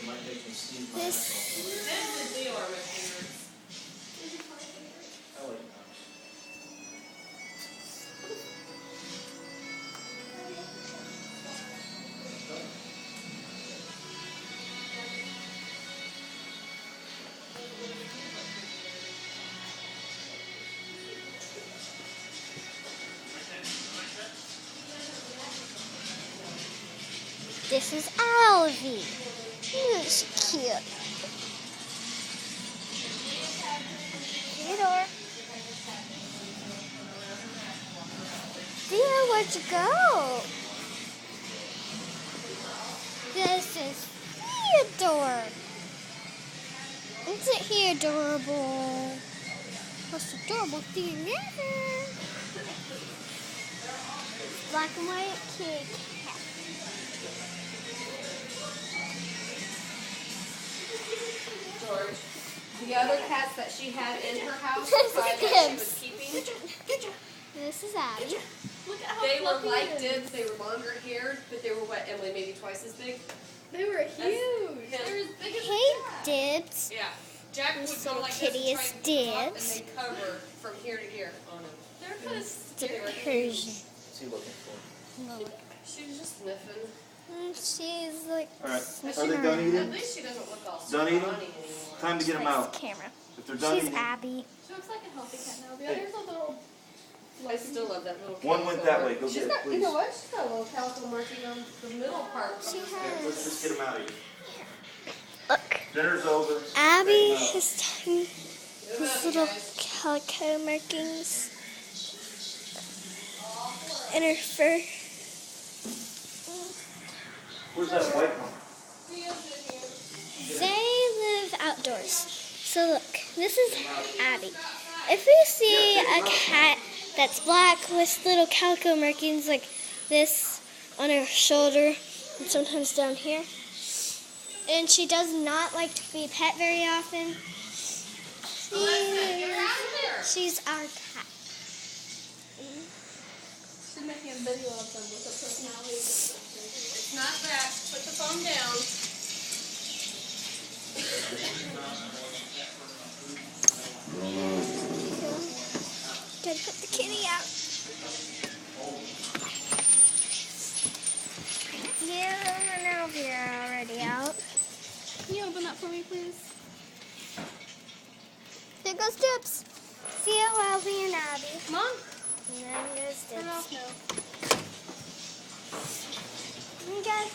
This. Dibbs and Theo are my favorites. I like that. This is Alvy. She's cute. Theodore. Theo, where'd you go? This is Theodore. Isn't he adorable? Most adorable thing ever. Black and white kitty cat. George. The other cats that she had in her house, This is that she Dibbs. was keeping, This is Abby. Look at how they were fluffy like it is. Dibbs. They were longer haired, but they were what, Emily, maybe twice as big. They were huge. Yeah. They were as big as Hey, Jack. Dibbs. Yeah. Jack would This go little like kitty this is and try and come up Dibbs. and they cover from here to here on him. They're kind of It's a scary. Persian. What's he looking for? She was just sniffing. She's like All right. sniffing Are they done around. At eating? least she doesn't look all Done eating? scrawny anymore. Time to get them Face out. the camera. If they're done She's eating, Abby. She looks like a healthy cat now. The Hey. others are little. I still love that little one went that way. Go She's get it, got, please. you know what? She's got a little calico marking on the middle part. She Let's has. just get them out of here. Look, Dinner's over. Abby Take 'em out. is tiny. These little calico markings in her fur. Where's that white one? They live outdoors. So look, this is Abby. If we see a cat that's black with little calico markings like this on her shoulder and sometimes down here, and she does not like to be pet very often, she's our cat. She's making a video of them with her personality. It's not that. Put the phone down. Gotta put the kitty out. Yeah, and Alvy are already out. Can you open that for me, please? There goes Dibbs. Theo, Alvy, and Abby. Come on. And then goes Turn it Dibbs. off now. You guys